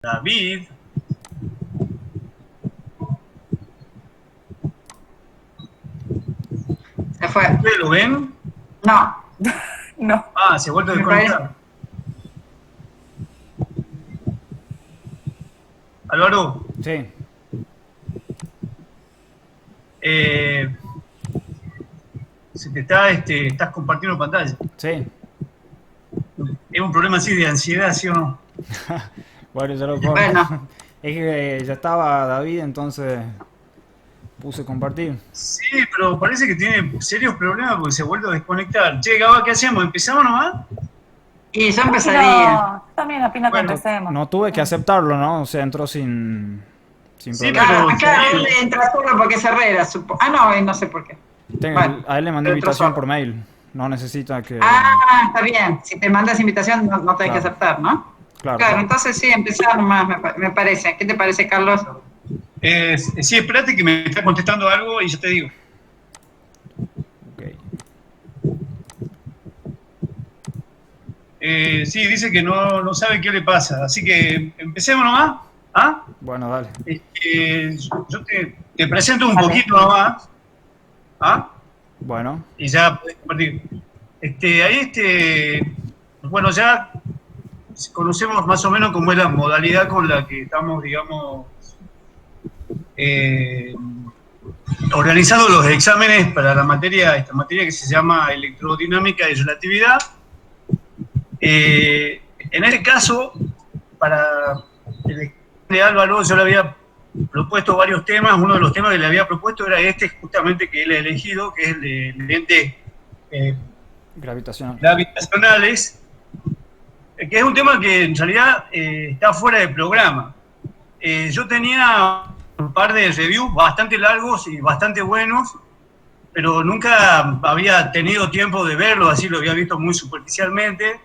David. Se fue. ¿Ustedes lo ven? No, No. Ah, se ha vuelto a me parece. desconectar. Álvaro, Sí, eh, se te está, estás compartiendo pantalla. sí. ¿Es un problema así de ansiedad, sí o no? Bueno, ya lo corto. Bueno, Es que ya estaba David, entonces puse compartir. Sí, pero parece que tiene serios problemas porque se ha vuelto a desconectar. Che, Gaba, ¿qué hacemos? ¿Empezamos nomás? y yo Sí, empezaría. no, también opino que Bueno, empecemos. No tuve que aceptarlo, ¿no? O sea, entró sin sí, problema. Claro, pero claro, él entra solo porque es Herrera, no, no sé por qué. Bueno, A él le mandé pero entró invitación por solo. mail. No necesita que... Ah, está bien. Si te mandas invitación, no tenés que Claro, aceptar, ¿no? claro, Claro, claro. entonces sí, empezar nomás, me parece. ¿Qué te parece, Carlos? sí, espérate que me está contestando algo y yo te digo. Ok. Sí, dice que no sabe qué le pasa, así que empecemos nomás. ¿Ah? Bueno, dale. Yo te presento un Vale. poquito nomás. ¿Ah? Bueno, Y ya podés compartir. Ahí, bueno, ya conocemos más o menos cómo es la modalidad con la que estamos, digamos, eh, organizando los exámenes para esta materia que se llama electrodinámica y relatividad. En este caso, para el examen de Álvaro, yo le había propuesto varios temas. Uno de los temas que le había propuesto era justamente que él ha elegido, que es el de lentes eh, gravitacional. gravitacionales, que es un tema que en realidad está fuera de programa. Yo tenía un par de reviews bastante largos y bastante buenos, pero nunca había tenido tiempo de verlo, así lo había visto muy superficialmente.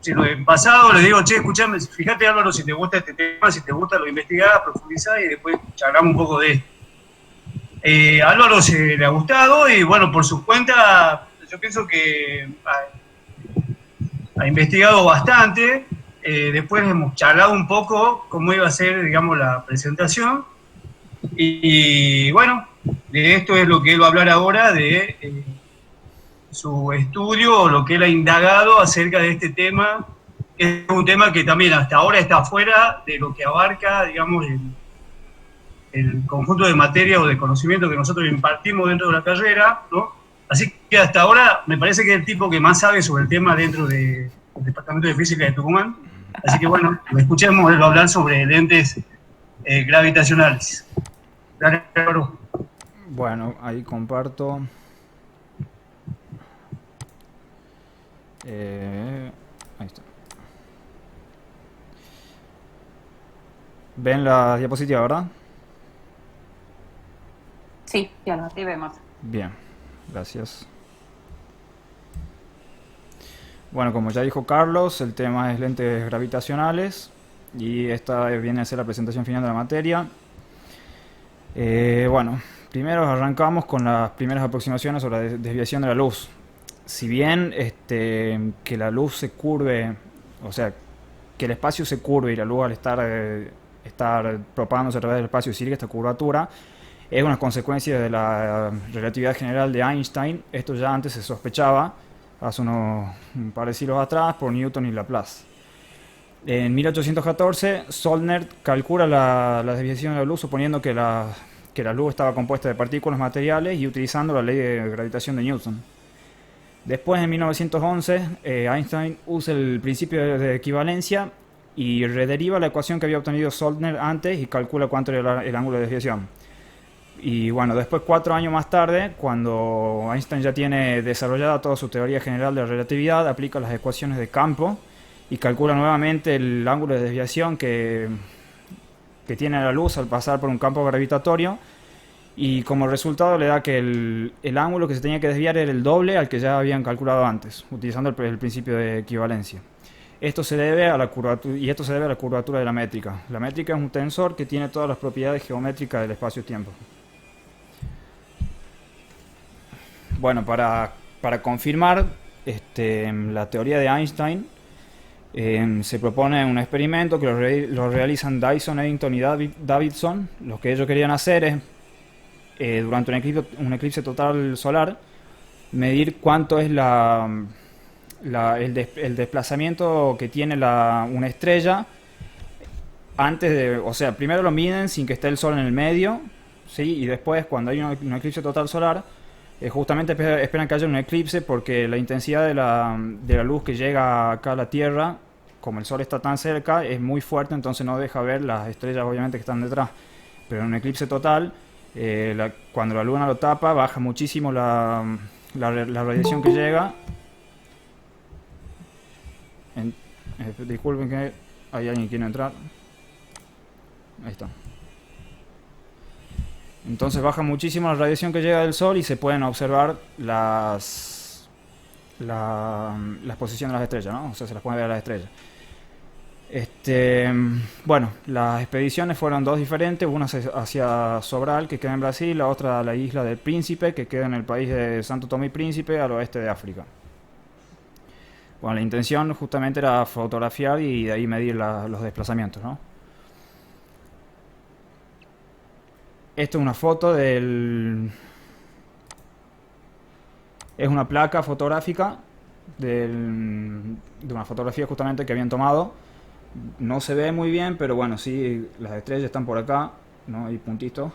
Si lo he pasado, le digo, che, escuchame, fíjate Álvaro, si te gusta este tema, si te gusta lo investigás, profundizás y después charlamos un poco de esto. A Álvaro se le ha gustado y bueno, por su cuenta, yo pienso que ha investigado bastante. Después hemos charlado un poco cómo iba a ser, digamos, la presentación. Y bueno, de esto es lo que él va a hablar ahora, de su estudio o lo que él ha indagado acerca de este tema. Es un tema que también hasta ahora está fuera de lo que abarca, digamos, el conjunto de materias o de conocimiento que nosotros impartimos dentro de la carrera, ¿no? Así que hasta ahora me parece que es el tipo que más sabe sobre el tema dentro del Departamento de Física de Tucumán. Así que bueno, lo escuchemos, él va a hablar sobre lentes gravitacionales. Dale, Álvaro. Bueno, ahí comparto. Ahí está. ¿Ven la diapositiva, verdad? Sí, ya lo vemos. Bien, gracias. Bueno, como ya dijo Carlos, el tema es lentes gravitacionales y esta viene a ser la presentación final de la materia. Bueno, primero arrancamos con las primeras aproximaciones sobre la desviación de la luz. Si bien que la luz se curve, o sea, que el espacio se curve y la luz al estar propagándose a través del espacio sigue esta curvatura, es una consecuencia de la relatividad general de Einstein. Esto ya antes se sospechaba, hace un par de siglos atrás, por Newton y Laplace. En 1814, Solner calcula la desviación de la luz suponiendo que la luz estaba compuesta de partículas materiales y utilizando la ley de gravitación de Newton. Después, en 1911, Einstein usa el principio de equivalencia y rederiva la ecuación que había obtenido Solner antes y calcula cuánto era el ángulo de desviación. Y bueno, después 4 años más tarde, cuando Einstein ya tiene desarrollada toda su teoría general de la relatividad, aplica las ecuaciones de campo y calcula nuevamente el ángulo de desviación que tiene la luz al pasar por un campo gravitatorio, y como resultado le da que el ángulo que se tenía que desviar era el doble al que ya habían calculado antes, utilizando el principio de equivalencia. Esto se debe a la curvatura de la métrica. La métrica es un tensor que tiene todas las propiedades geométricas del espacio-tiempo. Bueno, para confirmar la teoría de Einstein, Se propone un experimento que lo realizan Dyson, Eddington y Davidson. Lo que ellos querían hacer es, durante un eclipse total solar, medir cuánto es el desplazamiento que tiene una estrella antes de, o sea, primero lo miden sin que esté el sol en el medio, ¿sí? Y después, cuando hay un eclipse total solar, justamente esperan que haya un eclipse, porque la intensidad de la luz que llega acá a la Tierra, como el sol está tan cerca, es muy fuerte, entonces no deja ver las estrellas obviamente que están detrás. Pero en un eclipse total, cuando la luna lo tapa, baja muchísimo la radiación que llega. Disculpen que hay alguien que quiere entrar. Ahí está. Entonces baja muchísimo la radiación que llega del sol y se pueden observar las posiciones de las estrellas, ¿no? O sea, se las puede ver a las estrellas. Bueno, las expediciones fueron dos diferentes, una hacia Sobral, que queda en Brasil, la otra a la isla del Príncipe, que queda en el país de Santo Tomé y Príncipe, al oeste de África. Bueno, la intención justamente era fotografiar y de ahí medir los desplazamientos, ¿no? Esto es una foto es una placa fotográfica de una fotografía justamente que habían tomado. No se ve muy bien, pero bueno, sí, las estrellas están por acá, ¿no? Hay puntitos.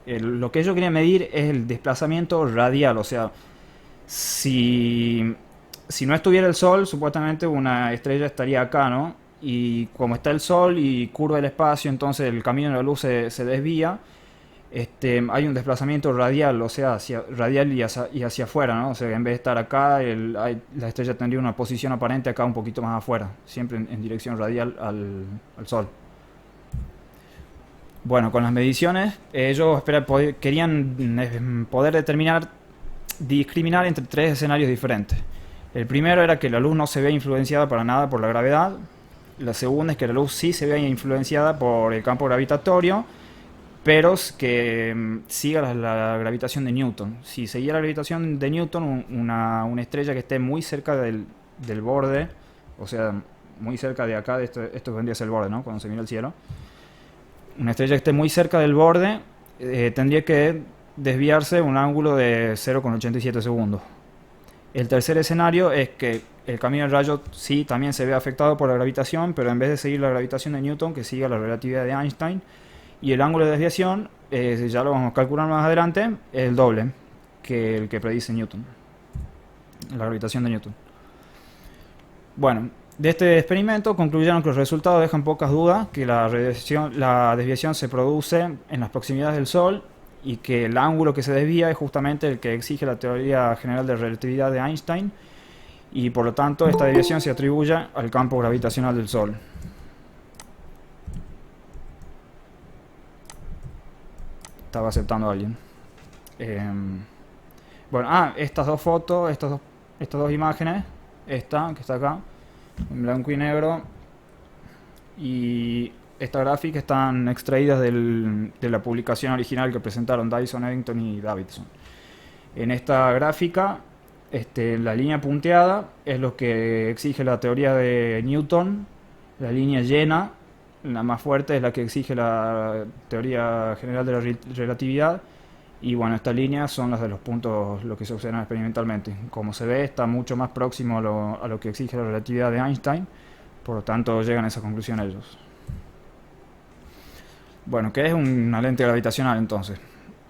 Lo que yo quería medir es el desplazamiento radial, o sea, si no estuviera el sol, supuestamente una estrella estaría acá, ¿no? Y como está el sol y curva el espacio, entonces el camino de la luz se desvía. Hay un desplazamiento radial, o sea, radial y hacia afuera, ¿no? O sea, en vez de estar acá, la estrella tendría una posición aparente acá un poquito más afuera, siempre en dirección radial al Sol. Bueno, con las mediciones, ellos querían poder discriminar entre tres escenarios diferentes. El primero era que la luz no se ve influenciada para nada por la gravedad. La segunda es que la luz sí se ve influenciada por el campo gravitatorio, pero que siga la gravitación de Newton. Si seguía la gravitación de Newton, una estrella que esté muy cerca del borde, o sea, muy cerca de acá, esto vendría a ser el borde, ¿no? Cuando se mira el cielo. Una estrella que esté muy cerca del borde tendría que desviarse un ángulo de 0,87 segundos. El tercer escenario es que el camino del rayo sí también se ve afectado por la gravitación, pero en vez de seguir la gravitación de Newton, que siga la relatividad de Einstein. Y el ángulo de desviación, ya lo vamos a calcular más adelante, es el doble que el que predice Newton, la gravitación de Newton. Bueno, de este experimento concluyeron que los resultados dejan pocas dudas, que la desviación se produce en las proximidades del Sol y que el ángulo que se desvía es justamente el que exige la teoría general de relatividad de Einstein, y por lo tanto esta desviación se atribuye al campo gravitacional del Sol. Estaba aceptando a alguien. Bueno, estas dos fotos, estas dos imágenes, esta que está acá, en blanco y negro, y esta gráfica están extraídas de la publicación original que presentaron Dyson, Eddington y Davidson. En esta gráfica, la línea punteada es lo que exige la teoría de Newton, la línea llena, la más fuerte, es la que exige la teoría general de la relatividad, y bueno, estas líneas son las de los puntos, lo que se observa experimentalmente. Como se ve, está mucho más próximo a lo que exige la relatividad de Einstein, por lo tanto llegan a esa conclusión ellos. Bueno, ¿qué es una lente gravitacional entonces?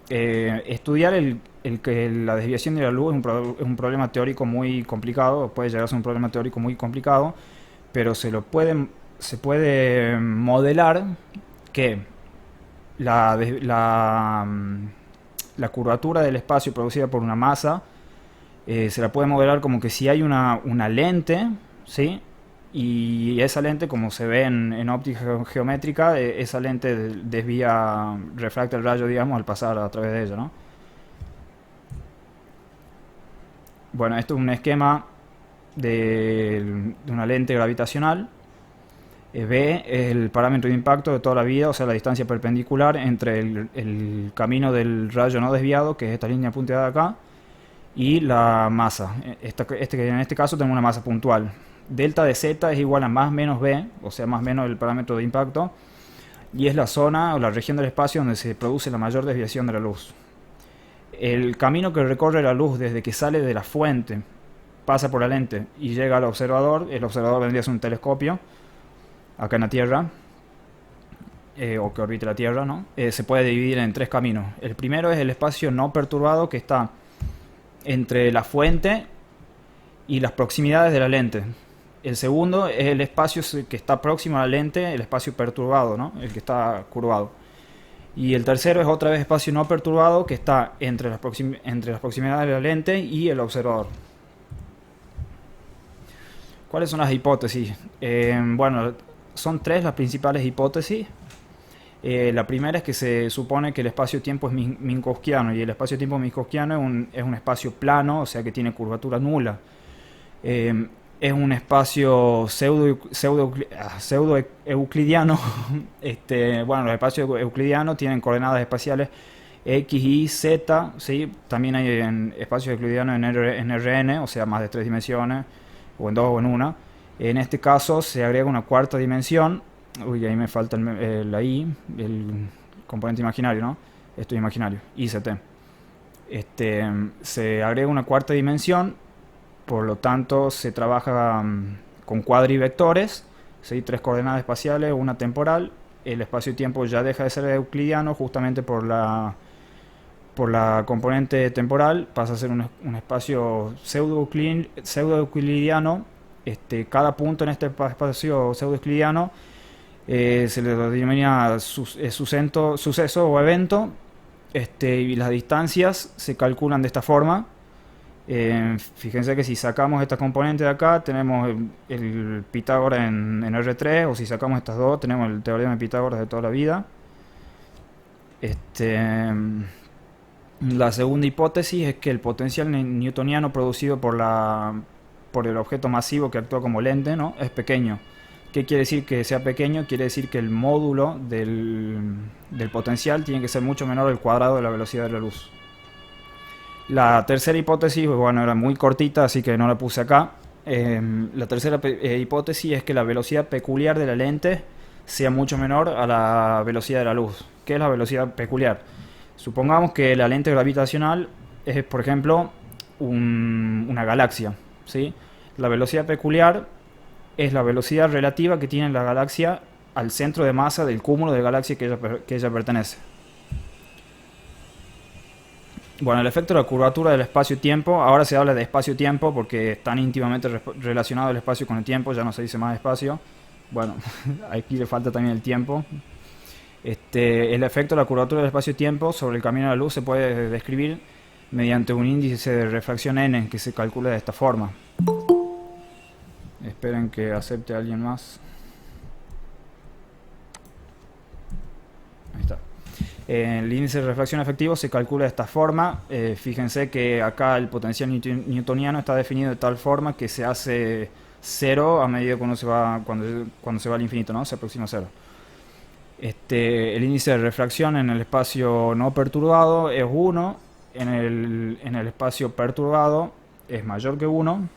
Estudiar que la desviación de la luz es un problema teórico muy complicado, puede llegar a ser un problema teórico muy complicado, pero se puede modelar que la curvatura del espacio producida por una masa se la puede modelar como que si hay una lente, ¿sí? Y esa lente, como se ve en óptica geométrica, esa lente refracta el rayo, digamos, al pasar a través de ella, ¿no? Bueno, esto es un esquema de una lente gravitacional. B es el parámetro de impacto de toda la vida, o sea, la distancia perpendicular entre el camino del rayo no desviado, que es esta línea punteada acá, y la masa. En este caso tenemos una masa puntual. delta de z es igual a más menos b, o sea, más menos el parámetro de impacto, y es la zona o la región del espacio donde se produce la mayor desviación de la luz. El camino que recorre la luz desde que sale de la fuente, pasa por la lente y llega al observador, el observador vendría a ser un telescopio, acá en la Tierra, o que orbite la Tierra, ¿no? Se puede dividir en 3 caminos. El primero es el espacio no perturbado, que está entre la fuente y las proximidades de la lente. El segundo es el espacio que está próximo a la lente, el espacio perturbado, ¿no? El que está curvado. Y el tercero es otra vez espacio no perturbado, que está entre las proximidades de la lente y el observador. ¿Cuáles son las hipótesis? Bueno, son 3 las principales hipótesis. La primera es que se supone que el espacio-tiempo es minkowskiano, y el espacio-tiempo minkowskiano es un espacio plano, o sea que tiene curvatura nula. Es un espacio pseudo-euclidiano. Bueno, los espacios euclidianos tienen coordenadas espaciales X, Y, Z, ¿sí? También hay espacios euclidianos en Rn, o sea, más de 3 dimensiones, o en 2 o en 1. En este caso se agrega una cuarta dimensión. Uy, ahí me falta la I, el componente imaginario, ¿no? Esto es imaginario, ICT. Se agrega una cuarta dimensión, por lo tanto se trabaja con cuadrivectores, ¿sí? 3 coordenadas espaciales, una temporal. El espacio-tiempo ya deja de ser euclidiano justamente por la componente temporal, pasa a ser un espacio pseudo-euclidiano. Cada punto en este espacio pseudo-euclidiano se le denomina suceso o evento, y las distancias se calculan de esta forma. Fíjense que si sacamos esta componente de acá, tenemos el Pitágoras en R3, o si sacamos estas dos, tenemos el teorema de Pitágoras de toda la vida. La segunda hipótesis es que el potencial newtoniano producido por el objeto masivo que actúa como lente, ¿no?, es pequeño. ¿Qué quiere decir que sea pequeño? Quiere decir que el módulo del potencial tiene que ser mucho menor al cuadrado de la velocidad de la luz. La tercera hipótesis, bueno, era muy cortita, así que no la puse acá. La tercera hipótesis es que la velocidad peculiar de la lente sea mucho menor a la velocidad de la luz. ¿Qué es la velocidad peculiar? Supongamos que la lente gravitacional es, por ejemplo, una galaxia, ¿sí? La velocidad peculiar es la velocidad relativa que tiene la galaxia al centro de masa del cúmulo de galaxias que ella pertenece. Bueno, el efecto de la curvatura del espacio-tiempo, ahora se habla de espacio-tiempo porque están íntimamente relacionado el espacio con el tiempo, ya no se dice más espacio. Bueno, aquí le falta también el tiempo. El efecto de la curvatura del espacio-tiempo sobre el camino de la luz se puede describir mediante un índice de refracción n que se calcula de esta forma. Esperen que acepte a alguien más. Ahí está. El índice de refracción efectivo se calcula de esta forma. Fíjense que acá el potencial newtoniano está definido de tal forma que se hace 0 a medida que cuando se va al infinito, ¿no? Se aproxima a 0. El índice de refracción en el espacio no perturbado es 1, en el espacio perturbado es mayor que 1.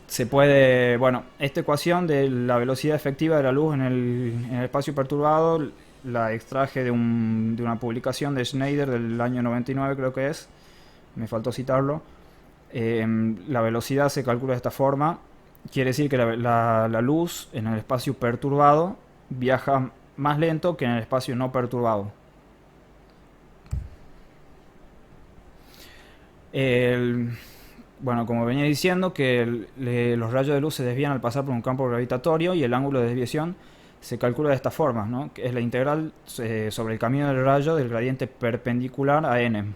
Se puede, bueno, esta ecuación de la velocidad efectiva de la luz en el espacio perturbado la extraje de una publicación de Schneider del año 99, creo que es, me faltó citarlo. La velocidad se calcula de esta forma, quiere decir que la luz en el espacio perturbado viaja más lento que en el espacio no perturbado. Bueno, como venía diciendo, que los rayos de luz se desvían al pasar por un campo gravitatorio y el ángulo de desviación se calcula de esta forma, ¿no? Que es la integral sobre el camino del rayo del gradiente perpendicular a n.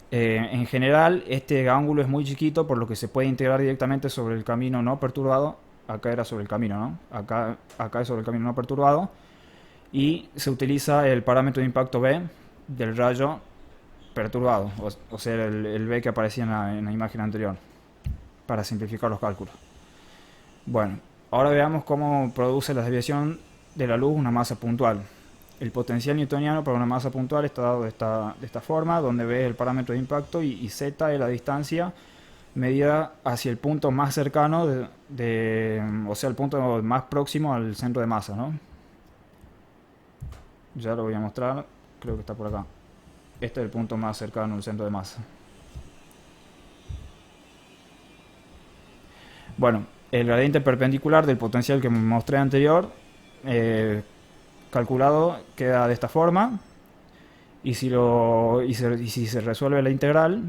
En general, este ángulo es muy chiquito, por lo que se puede integrar directamente sobre el camino no perturbado. Acá era sobre el camino, ¿no? Acá es sobre el camino no perturbado. Y se utiliza el parámetro de impacto B del rayo perturbado, o sea, el B que aparecía en la imagen anterior, para simplificar los cálculos. Bueno, ahora veamos cómo produce la desviación de la luz una masa puntual. El potencial newtoniano para una masa puntual está dado de esta forma, donde B es el parámetro de impacto y Z es la distancia medida hacia el punto más cercano o sea, el punto más próximo al centro de masa, ¿no? Ya lo voy a mostrar, creo que está por acá. Este es el punto más cercano al centro de masa. Bueno, el gradiente perpendicular del potencial que mostré anterior, calculado, queda de esta forma. Y si se resuelve la integral,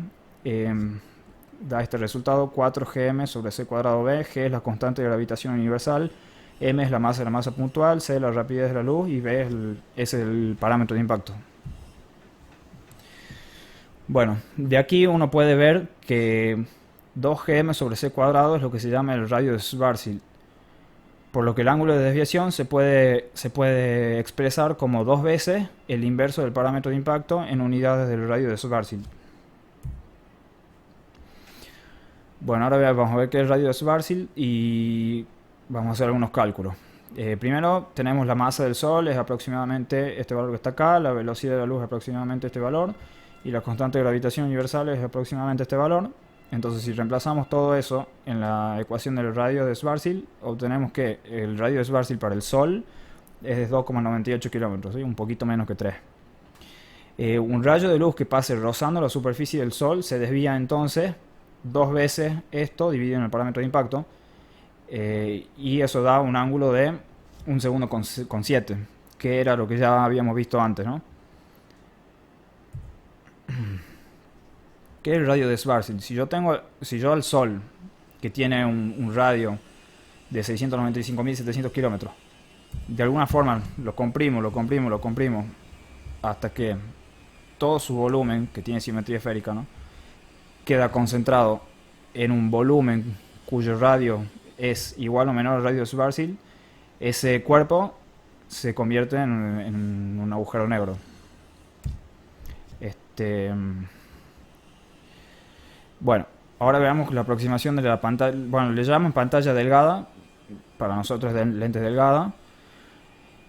da este resultado: 4gm sobre c cuadrado b. G es la constante de gravitación universal, m es la masa puntual, c es la rapidez de la luz y b es el parámetro de impacto. Bueno, de aquí uno puede ver que 2gm sobre c cuadrado es lo que se llama el radio de Schwarzschild, por lo que el ángulo de desviación se puede expresar como 2 veces el inverso del parámetro de impacto en unidades del radio de Schwarzschild. Bueno, ahora vamos a ver qué es el radio de Schwarzschild y vamos a hacer algunos cálculos. Primero tenemos la masa del Sol, es aproximadamente este valor que está acá, la velocidad de la luz es aproximadamente este valor, y la constante de gravitación universal es aproximadamente este valor. Entonces, si reemplazamos todo eso en la ecuación del radio de Schwarzschild, obtenemos que el radio de Schwarzschild para el Sol es de 2,98 kilómetros, ¿sí? Un poquito menos que 3. Un rayo de luz que pase rozando la superficie del Sol se desvía entonces 2 veces esto dividido en el parámetro de impacto, y eso da un ángulo de 1 segundo con 7, que era lo que ya habíamos visto antes, ¿no? ¿Qué es el radio de Schwarzschild? Si yo al Sol, que tiene un radio de 695.700 kilómetros, de alguna forma lo comprimo hasta que todo su volumen, que tiene simetría esférica, ¿no?, queda concentrado en un volumen cuyo radio es igual o menor al radio de Schwarzschild, ese cuerpo se convierte en un agujero negro. Bueno, ahora veamos la aproximación de la pantalla. Bueno, le llamamos pantalla delgada, para nosotros es lente delgada.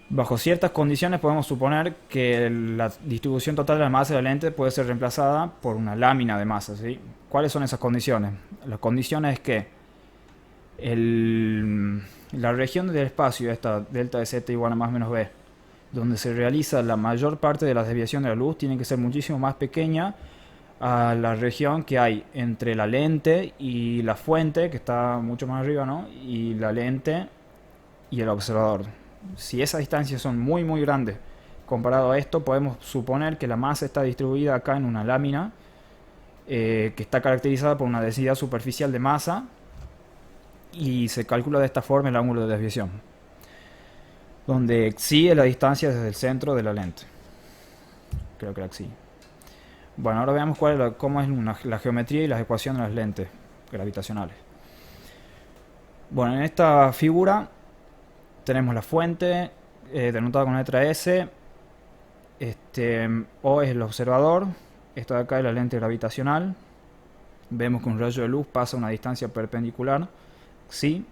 Bajo ciertas condiciones podemos suponer que la distribución total de la masa de la lente puede ser reemplazada por una lámina de masa, ¿sí? ¿Cuáles son esas condiciones? Las condiciones es que la región del espacio, esta delta de z igual a más menos b, donde se realiza la mayor parte de la desviación de la luz, tiene que ser muchísimo más pequeña a la región que hay entre la lente y la fuente, que está mucho más arriba, ¿no?, y la lente y el observador. Si esas distancias son muy muy grandes comparado a esto, podemos suponer que la masa está distribuida acá en una lámina que está caracterizada por una densidad superficial de masa, y se calcula de esta forma el ángulo de desviación, donde xi es la distancia desde el centro de la lente. Creo que era xi. Bueno, ahora veamos cómo es la geometría y las ecuaciones de las lentes gravitacionales. Bueno, en esta figura tenemos la fuente, denotada con la letra S. O es el observador. Esto de acá es la lente gravitacional. Vemos que un rayo de luz pasa a una distancia perpendicular, xi.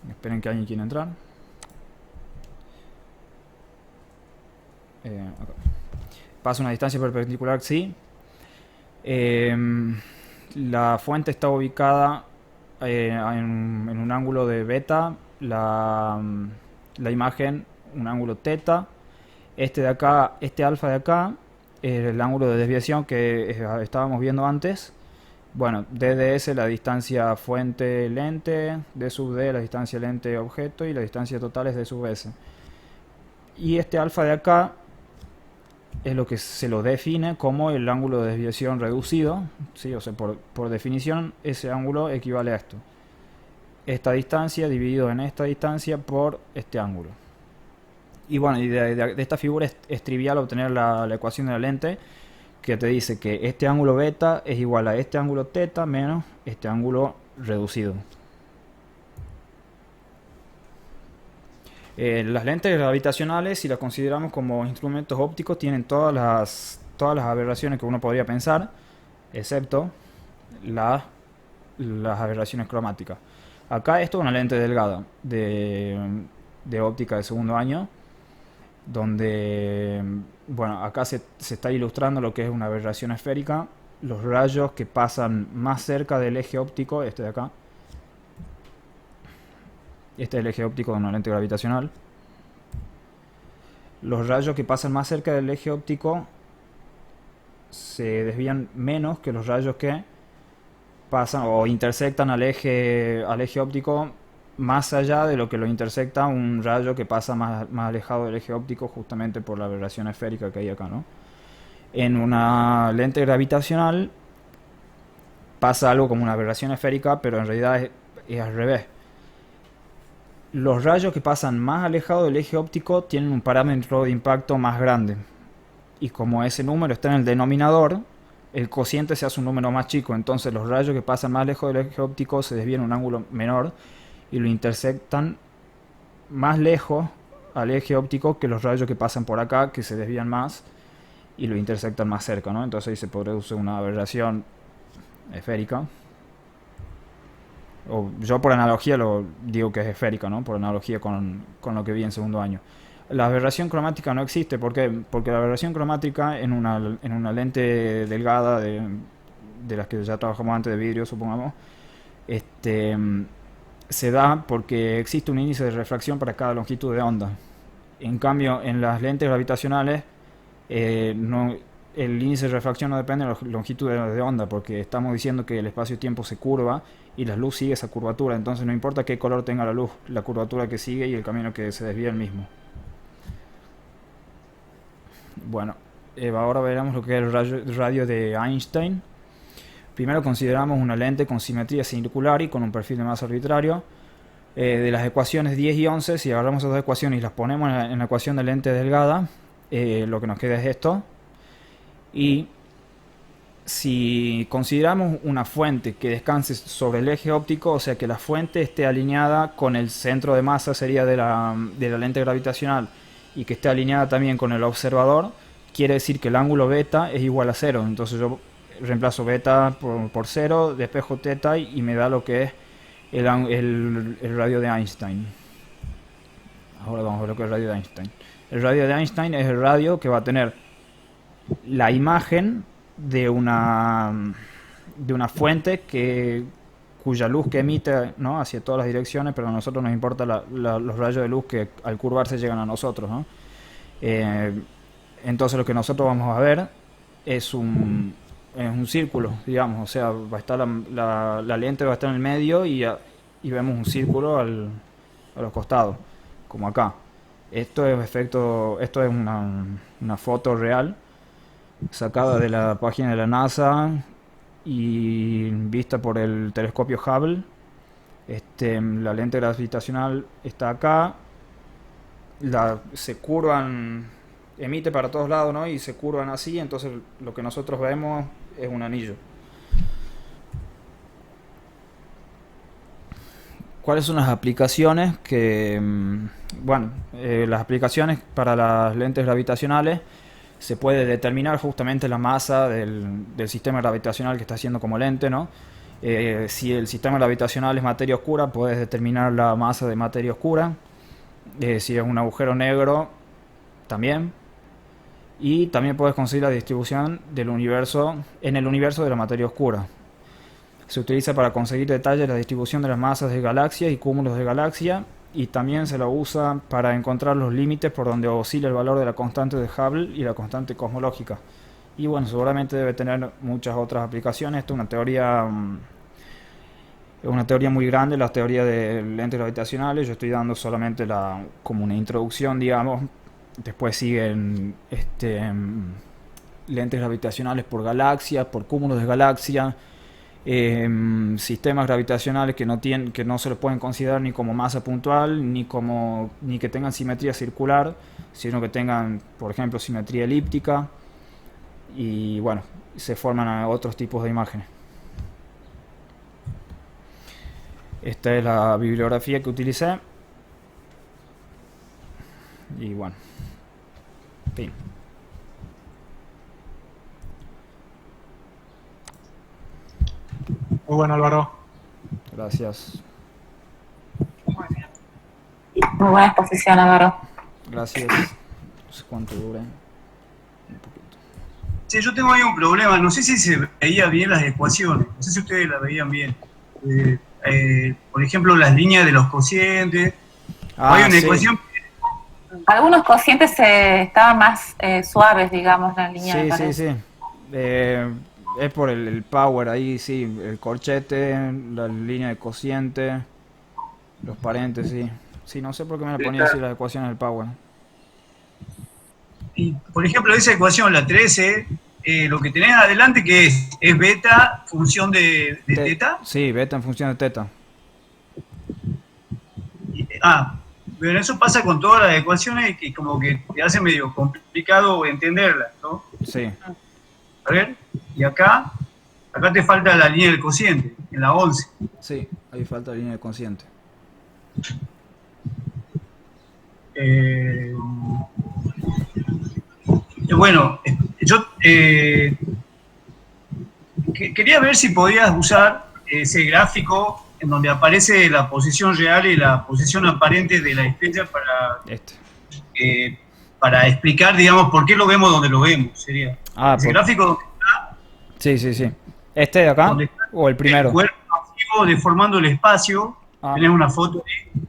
Esperen que alguien quiera entrar. Acá. Pasa una distancia perpendicular xi. La fuente está ubicada en un ángulo de beta, la imagen un ángulo teta. Este de acá, este alfa de acá, es el ángulo de desviación que estábamos viendo antes. Bueno, d de s la distancia fuente lente, d sub d la distancia lente objeto, y la distancia total es d sub s. Y este alfa de acá es lo que se lo define como el ángulo de desviación reducido, ¿sí? O sea, por definición ese ángulo equivale a esto. Esta distancia dividido en esta distancia por este ángulo. Y bueno, y de esta figura es trivial obtener la ecuación de la lente, que te dice que este ángulo beta es igual a este ángulo teta menos este ángulo reducido. Las lentes gravitacionales, si las consideramos como instrumentos ópticos, tienen todas las aberraciones que uno podría pensar, excepto las aberraciones cromáticas. Acá esto es una lente delgada de óptica de segundo año, donde, bueno, acá se está ilustrando lo que es una aberración esférica los rayos que pasan más cerca del eje óptico, este de acá. Este es el eje óptico de una lente gravitacional. Los rayos que pasan más cerca del eje óptico se desvían menos que los rayos que pasan o intersectan al eje óptico más allá de lo que lo intersecta un rayo que pasa más alejado del eje óptico, justamente por la aberración esférica que hay acá, ¿no? En una lente gravitacional pasa algo como una aberración esférica, pero en realidad es al revés. Los rayos que pasan más alejados del eje óptico tienen un parámetro de impacto más grande. Y como ese número está en el denominador, el cociente se hace un número más chico. Entonces los rayos que pasan más lejos del eje óptico se desvían un ángulo menor y lo intersectan más lejos al eje óptico que los rayos que pasan por acá, que se desvían más y lo intersectan más cerca, ¿no? Entonces ahí se produce una aberración esférica. O yo por analogía lo digo que es esférica, ¿no? Por analogía con lo que vi en segundo año. La aberración cromática no existe. ¿Por qué? Porque la aberración cromática en una lente delgada de las que ya trabajamos antes, de vidrio, supongamos, se da porque existe un índice de refracción para cada longitud de onda. En cambio, en las lentes gravitacionales, el índice de refracción no depende de la longitud de onda, porque estamos diciendo que el espacio-tiempo se curva y la luz sigue esa curvatura. Entonces no importa qué color tenga la luz, la curvatura que sigue y el camino que se desvía el mismo. Bueno, ahora veremos lo que es el radio de Einstein. Primero consideramos una lente con simetría circular y con un perfil de masa arbitrario. De las ecuaciones 10 y 11, si agarramos esas dos ecuaciones y las ponemos en la ecuación de lente delgada, lo que nos queda es esto. Y si consideramos una fuente que descanse sobre el eje óptico, o sea que la fuente esté alineada con el centro de masa, sería de la lente gravitacional, y que esté alineada también con el observador, quiere decir que el ángulo beta es igual a 0. Entonces yo reemplazo beta por 0, despejo teta y me da lo que es el radio de Einstein. Ahora vamos a ver lo que es el radio de Einstein. El radio de Einstein es el radio que va a tener la imagen de una fuente cuya luz que emite, ¿no?, hacia todas las direcciones, pero a nosotros nos importa los rayos de luz que al curvarse llegan a nosotros, ¿no? Entonces lo que nosotros vamos a ver es un círculo, digamos. O sea, va a estar la lente va a estar en el medio y vemos un círculo a los costados, como acá. Esto es una foto real sacada de la página de la NASA y vista por el telescopio Hubble. La lente gravitacional está acá, se curvan, emite para todos lados, ¿no? Y se curvan así, entonces lo que nosotros vemos es un anillo. ¿Cuáles son las aplicaciones las aplicaciones para las lentes gravitacionales? Se puede determinar justamente la masa del sistema gravitacional que está haciendo como lente, ¿no? Si el sistema gravitacional es materia oscura, puedes determinar la masa de materia oscura. Si es un agujero negro, también. Y también puedes conseguir la distribución del universo en el universo de la materia oscura. Se utiliza para conseguir detalles de la distribución de las masas de galaxias y cúmulos de galaxias, y también se lo usa para encontrar los límites por donde oscila el valor de la constante de Hubble y la constante cosmológica. Y bueno, seguramente debe tener muchas otras aplicaciones. Esto es una teoría muy grande, la teoría de lentes gravitacionales. Yo estoy dando solamente como una introducción, digamos. Después siguen lentes gravitacionales por galaxias, por cúmulos de galaxias, sistemas gravitacionales que no se los pueden considerar ni como masa puntual ni que tengan simetría circular, sino que tengan, por ejemplo, simetría elíptica, y bueno, se forman otros tipos de imágenes. Esta es la bibliografía que utilicé y bueno, fin. Muy bueno, Álvaro. Gracias. Muy buena exposición, Álvaro. Gracias. No sé cuánto dure. Un poquito. Sí, yo tengo ahí un problema, no sé si se veía bien las ecuaciones, no sé si ustedes las veían bien. Por ejemplo, las líneas de los cocientes. Hay una Sí. ecuación. Algunos cocientes estaban más suaves, digamos, la línea de Sí, sí, pared. sí. Es por el power ahí, sí. El corchete, la línea de cociente, los paréntesis. Sí, no sé por qué me la ponía así las ecuaciones del power. Y, por ejemplo, esa ecuación, la 13, lo que tenés adelante que es beta función de teta. Sí, beta en función de teta. Pero eso pasa con todas las ecuaciones y como que te hace medio complicado entenderlas, ¿no? Sí, A ver, y acá te falta la línea del cociente, en la 11. sí, ahí falta línea de cociente. Eh, bueno, yo quería ver si podías usar ese gráfico en donde aparece la posición real y la posición aparente de la estrella Este. para explicar, digamos, por qué lo vemos donde lo vemos. Sería ese gráfico Sí, sí, sí. ¿Este de acá? donde está ¿O el el primero? cuerpo masivo deformando el espacio. Ah, Tenés una foto ahí.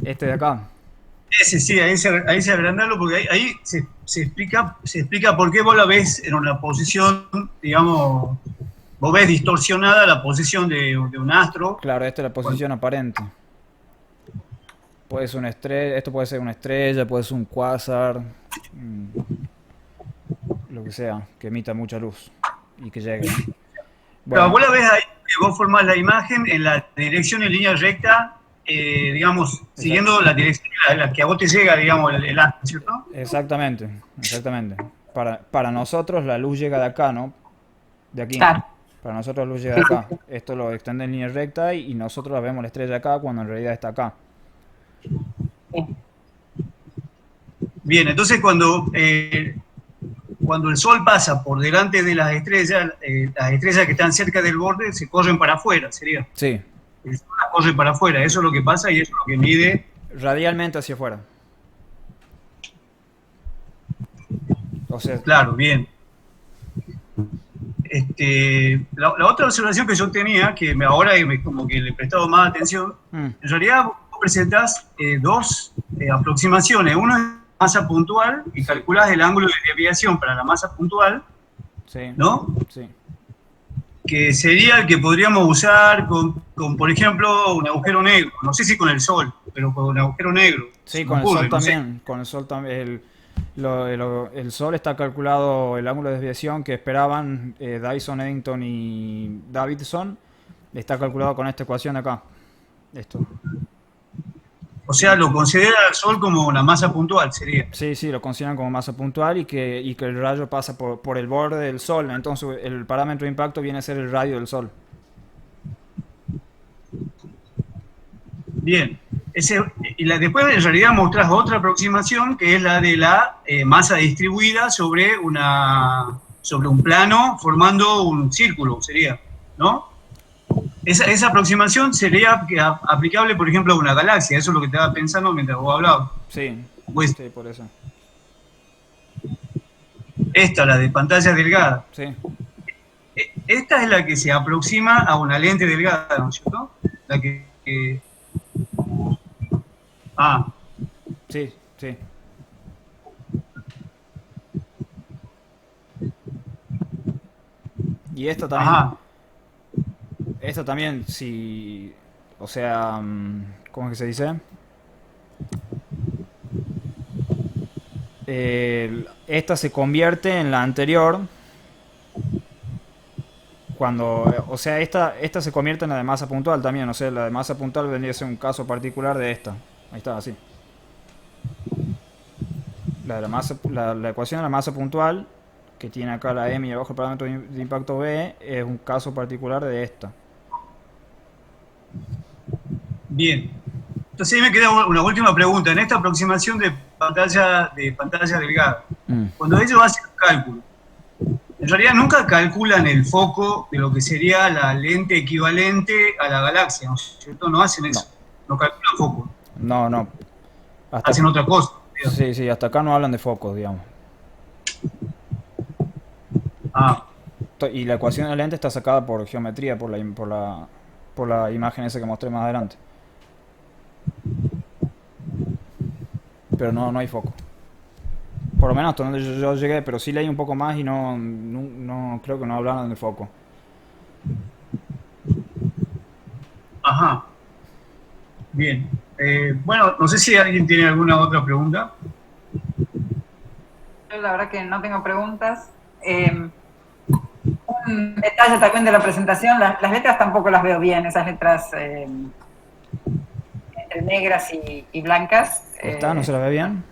este de acá. Ese sí, ahí se agrandalo porque ahí se explica por qué vos la ves en una posición, digamos, vos ves distorsionada la posición de un astro. Claro, esta es la posición aparente. Puede ser una estrella, esto puede ser una estrella, puede ser un quasar, lo que sea, que emita mucha luz y que llegue. Pero Bueno, vos la ves ahí, que vos formás la imagen en la dirección en línea recta, digamos, siguiendo la dirección a la que a vos te llega, digamos, el astro, ¿cierto? exactamente, exactamente. Para nosotros la luz llega de acá, ¿no? De aquí. Claro. Para nosotros la luz llega Sí, de sí, acá. sí. Esto lo extiende en línea recta y nosotros la vemos la estrella acá cuando en realidad está acá. Sí. Bien, entonces cuando el Sol pasa por delante de las estrellas que están cerca del borde se corren para afuera, sería. Sí, El Sol las corre para afuera, eso es lo que pasa y eso es lo que mide. radialmente hacia afuera. O sea, Claro, bien. La otra observación que yo tenía, ahora como que le he prestado más atención, en realidad vos presentás dos aproximaciones. Uno es masa puntual y Sí. calculás el ángulo de desviación para la masa puntual, sí, ¿no? sí, Que sería el que podríamos usar con, por ejemplo, un agujero negro. No sé si con el Sol, pero con un agujero negro. sí, Se me con el sol ocurre, no sé. también. Con el sol también. El sol está calculado, el ángulo de desviación que esperaban Dyson, Eddington y Davidson, está calculado con esta ecuación de acá. Esto. O sea, lo considera el Sol como una masa puntual, sería. Sí, sí, lo consideran como masa puntual y que el rayo pasa por el borde del sol. Entonces el parámetro de impacto viene a ser el radio del sol. Bien. Después en realidad mostrás otra aproximación que es la de la masa distribuida sobre un plano formando un círculo, sería, ¿no? Esa aproximación sería aplicable, por ejemplo, a una galaxia. Eso es lo que estaba pensando mientras vos hablabas. Sí, Pues sí, por eso. la de pantalla delgada. Sí, Esta es la que se aproxima a una lente delgada, ¿no es cierto? La que sí, sí. Y ajá. esta también, si, o sea, ¿cómo es que se dice? Esta se convierte en la anterior cuando, o sea, esta se convierte en la de masa puntual también, o sea, la de masa puntual vendría a ser un caso particular de esta. Ahí está, así. La ecuación de la masa puntual, que tiene acá la M y abajo el parámetro de impacto B, es un caso particular de esta. Bien. Entonces ahí me queda una última pregunta. En esta aproximación de pantalla delgada, cuando ellos hacen un cálculo, en realidad nunca calculan el foco de lo que sería la lente equivalente a la galaxia, ¿no es cierto? No hacen eso, no calculan foco, No. hacen otra cosa. Sí, hasta acá no hablan de focos, digamos. Ah, Y la ecuación de la lente está sacada por geometría, por la imagen esa que mostré más adelante. Pero no hay foco. Por lo menos hasta donde yo llegué, pero sí leí un poco más y no creo que no hablaron de foco. ajá, bien. Bueno, no sé si alguien tiene alguna otra pregunta. Yo la verdad que no tengo preguntas. Un detalle también de la presentación, las letras tampoco las veo bien, esas letras entre negras y blancas. ¿Esta no se la ve bien?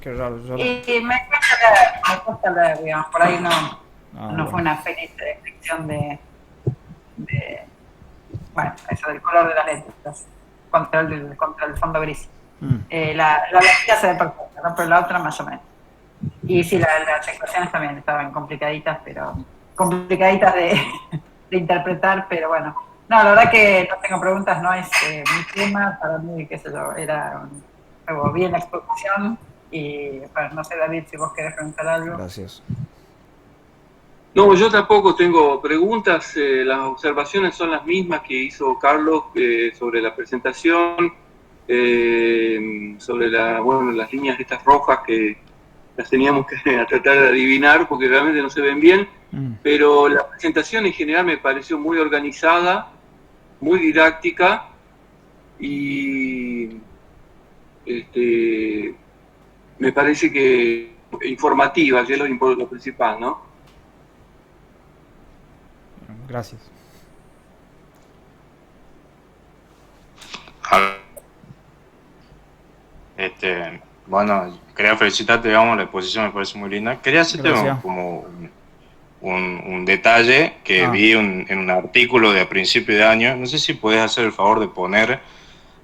Qué raro. Y me cuesta leer, digamos, por ahí no Bueno. fue una feliz descripción bueno, eso del color de las letras contra el fondo gris. La letra se ve perfecta, ¿no? Pero la otra más o menos. Y sí, las ecuaciones también estaban complicaditas, pero complicaditas de interpretar, pero bueno. No, la verdad que no tengo preguntas, no es mi tema, para mí, qué sé yo, era algo bien la exposición. Y bueno, no sé, David, si vos querés preguntar algo. Gracias. No, yo tampoco tengo preguntas. Las observaciones son las mismas que hizo Carlos sobre la presentación, sobre las líneas estas rojas que las teníamos que tratar de adivinar porque realmente no se ven bien, pero la presentación en general me pareció muy organizada, muy didáctica y me parece que informativa, que es lo principal, ¿no? Gracias. Bueno, quería felicitarte, digamos, la exposición me parece muy linda. Quería hacerte como un detalle que vi en un artículo de a principio de año. No sé si puedes hacer el favor de poner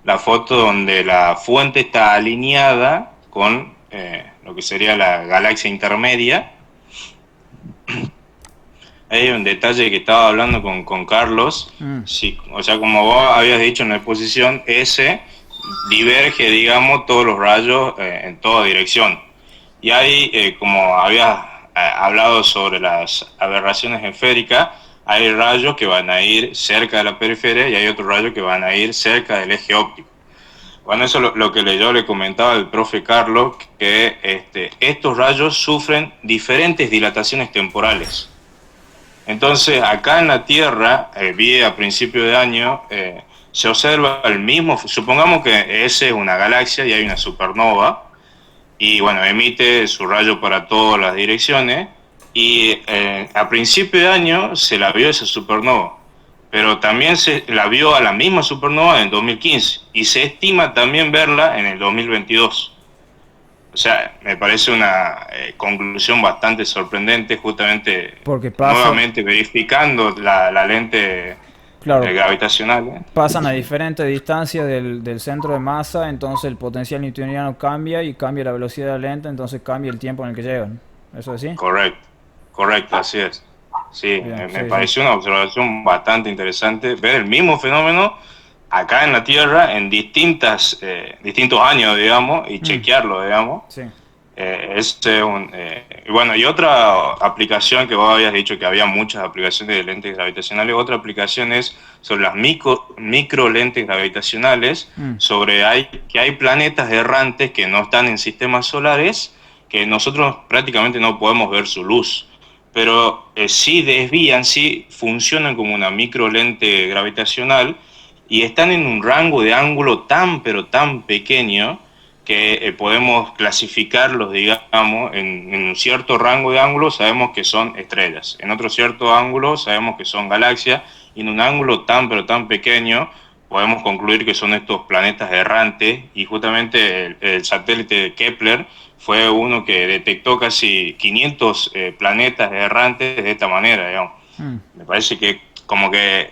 la foto donde la fuente está alineada con lo que sería la galaxia intermedia. Hay un detalle que estaba hablando con Carlos, sí, o sea, como vos habías dicho en la exposición, ese diverge, digamos, todos los rayos en toda dirección. Y hay, como habías hablado sobre las aberraciones esféricas, hay rayos que van a ir cerca de la periferia y hay otros rayos que van a ir cerca del eje óptico. Bueno, eso es lo que yo le comentaba al profe Carlos, que estos rayos sufren diferentes dilataciones temporales. Entonces, acá en la Tierra, vi a principio de año, se observa el mismo, supongamos que esa es una galaxia y hay una supernova, y bueno, emite su rayo para todas las direcciones, y a principio de año se la vio esa supernova, pero también se la vio a la misma supernova en 2015, y se estima también verla en el 2022. O sea, me parece una conclusión bastante sorprendente, justamente nuevamente verificando la lente gravitacional. Pasan a diferente distancia del centro de masa, entonces el potencial newtoniano cambia y cambia la velocidad de la lente, entonces cambia el tiempo en el que llegan. ¿Eso es así? Correcto, así es. Sí, me pareció una observación bastante interesante, ver el mismo fenómeno acá en la Tierra en distintos años, digamos, y chequearlo, digamos. Sí. Bueno, y otra aplicación que vos habías dicho que había muchas aplicaciones de lentes gravitacionales, otra aplicación es sobre las micro lentes gravitacionales, que hay planetas errantes que no están en sistemas solares, que nosotros prácticamente no podemos ver su luz, pero sí desvían, sí funcionan como una micro lente gravitacional, y están en un rango de ángulo tan, pero tan pequeño que podemos clasificarlos, digamos, en un cierto rango de ángulo sabemos que son estrellas, en otro cierto ángulo sabemos que son galaxias, y en un ángulo tan, pero tan pequeño podemos concluir que son estos planetas errantes, y justamente el satélite de Kepler fue uno que detectó casi 500 planetas errantes de esta manera, digamos. Me parece que como que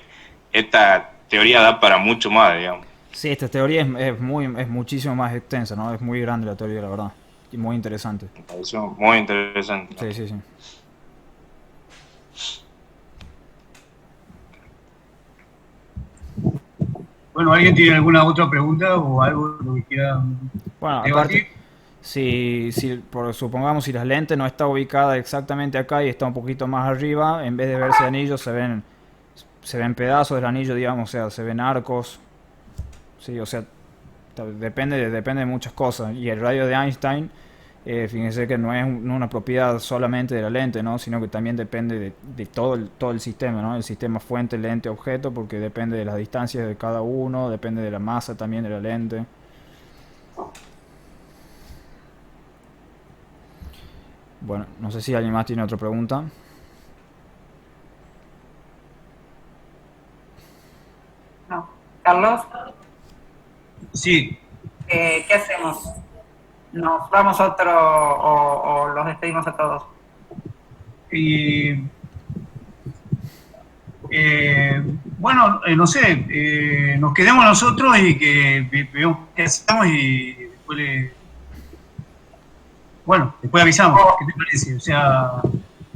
esta teoría da para mucho más, digamos. Sí, esta teoría es muchísimo más extensa, ¿no? Es muy grande la teoría, la verdad. Y muy interesante. Me pareció muy interesante. Sí. Bueno, ¿alguien tiene alguna otra pregunta o algo que quiera Bueno, debatir? aparte, supongamos si la lente no está ubicada exactamente acá y está un poquito más arriba, en vez de verse anillos se ven pedazos del anillo, digamos, o sea, se ven arcos. Sí, o sea, depende de muchas cosas. Y el radio de Einstein, fíjense que no es una propiedad solamente de la lente, ¿no? Sino que también depende de todo el sistema, ¿no? El sistema fuente, lente, objeto, porque depende de las distancias de cada uno, depende de la masa también de la lente. Bueno, no sé si alguien más tiene otra pregunta. No. Carlos, Sí, ¿qué hacemos? ¿Nos vamos otro o los despedimos a todos? y bueno, no sé, nos quedemos nosotros y que veamos qué hacemos y después después avisamos. ¿Qué te parece? O sea,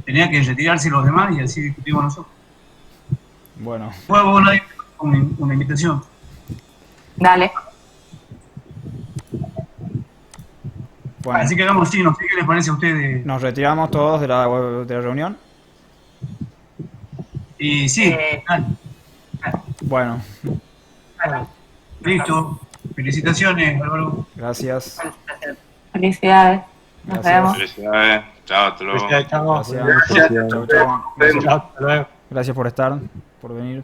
tenía que retirarse los demás y así discutimos nosotros. Bueno, Fue una invitación. Dale. bueno, Así que hagamos así, no sé qué les parece a ustedes. nos retiramos todos de la reunión. Y sí, dale. Bueno, Bueno, Listo. Felicitaciones, Álvaro. gracias. Felicidades. Nos Gracias. vemos. Felicidades. Chao, hasta luego. Gracias. Gracias. Chau, chau. Nos vemos. Hasta luego. Gracias por estar, por venir.